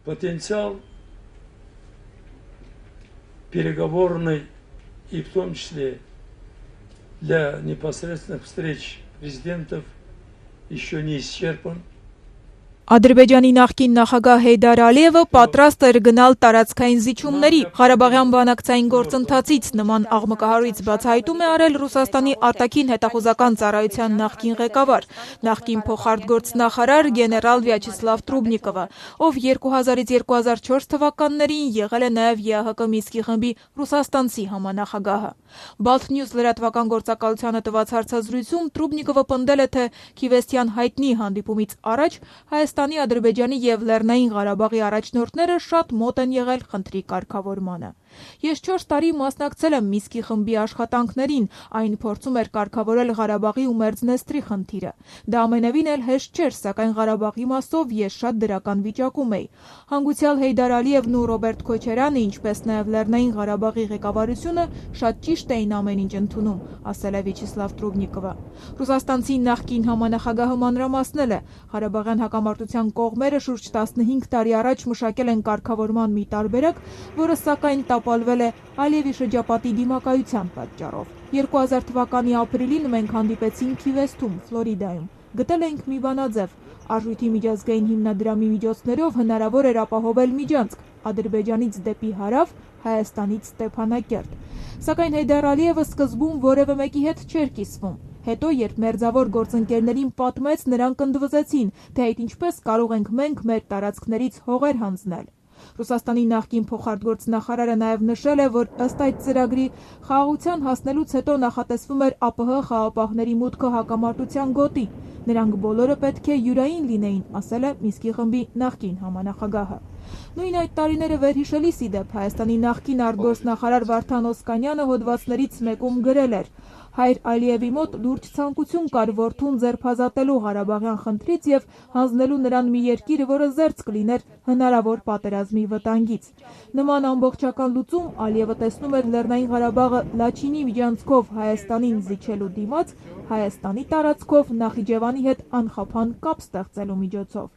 потенциал переговорный и в том числе для непосредственных встреч президентов еще не исчерпан. Ադրբեջանի նախկին նախագահ Հեյդար Ալիևը պատրաստ էր գնալ տարածքային զիջումների։ Ղարաբաղյան բանակցային գործընթացից նման աղմկահարույց բացահայտում է արել Ռուսաստանի արտաքին հետախուզական ծառայության նախկին ղեկավար, նախկին փոխարտգործնախարար գեներալ Վյաչեսլավ Տրուբնիկովը, ով 2000-ից 2004 թվականներին եղել է նաև ԵԱՀԿ Մինսկի խմբի ռուսաստանցի համանախագահը։ Balt News լրատվական գործակալությանը տված հարցազրույցում Տրուբնիկովը պնդել է, թե Քիվեստյան հայտնի հանդիպումից առաջ Հայաստանի, Ադրբեջանի և Լեռնային Ղարաբաղի առաջնորդները շատ մոտ են եղել խնդրի կարգավորմանը։ Ես 4 տարի մասնակցել եմ Մինսկի խմբի աշխատանքներին, այն փորձում էր կարգավորել Ղարաբաղի ու Մերձնեստրի խնդիրը։ Դա ամենևին էլ հեշտ չէր, սակայն Ղարաբաղի մասով ես շատ դրական վիճակում էի։ Հանգուցյալ Հեյդար Ալիևն ու Ռոբերտ Քոչարյանը, ինչպես նաև Լեռնային Ղարաբաղի ղեկավարությունը շատ ճիշտ էին ամեն ինչ ընդունում, ասել է Վյաչեսլավ Տրուբնիկովը։ Ռուսաստանցի նախկին համանախագահը մանրամասնել է, Ղարաբաղյան հակամարտության կողմերը շուրջ 15 տարի առաջ մշակել են կարգավորման մի տարբերակ, որը սակայն տապալվել է Ալիևի շրջապատի դիմակայության պատճառով։ 2000 թվականի ապրիլին մենք հանդիպեցինք Քիվեստում, Ֆլորիդայում։ Գտել էինք մի բանաձև։ Արժույթի միջազգային հիմնադրամի միջոցներով հնարավոր էր ապահովել միջանցք Ադրբեջանից դեպի հարավ, Հայաստանից Ստեփանակերտ։ Սակայն Հեյդար Ալիևը սկզբում որևէ մեկի հետ չէր կիսվում։ Հետո, երբ մերձավոր գործընկերներին պատմեց, նրանք ընդվզեցին, թե այդ ինչպես կարող ենք մենք մեր տարածքներից հողեր հանձնել։ Ռուսաստանի նախկին փոխարտգործնախարարը նաև նշել է, որ ըստ այդ ծրագրի խաղաղության հասնելուց հետո նախատեսվում էր ԱՊՀ խաղապահների մուտքը հակամարտության գոտի։ Նրանք բոլորը պետք է յուրային լինեին, ասել է Մինսկի խմբի նախկին համանախագահը։ Նույն այդ տարիները վերհիշելիս ի դեպ Հայաստանի նախկին արտգործնախարար Վարդան Օսկանյանը հոդվածներից մեկում գրել էր. Հայր Ալիևի մոտ լուրջ ցանկություն կար որդուն ձերբազատելու Ղարաբաղյան խնդրից և հանձնելու նրան մի երկիր, որը զերծ կլիներ հնարավոր պատերազմի վտանգից։ Նման ամբողջական լուծում Ալիևը տեսնում էր Լեռնային Ղարաբաղը Լաչինի միջանցքով Հայաստանին զիջելու դիմաց, Հայաստանի տարածքով Նախիջևանի հետ անխափան կապ ստեղծելու միջոցով։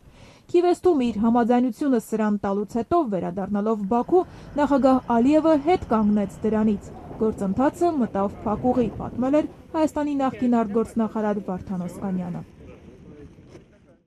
Քիվեստում իր համաձայնությունը սրան տալուց հետո վերադառնալով Բաքու, նախագահ Ալիևը հետ կանգնեց դրանից։ Գործընթացը մտավ փակուղի, պատմել էր Հայաստանի նախկին արտգործնախարար Վարդան Օսկանյանը։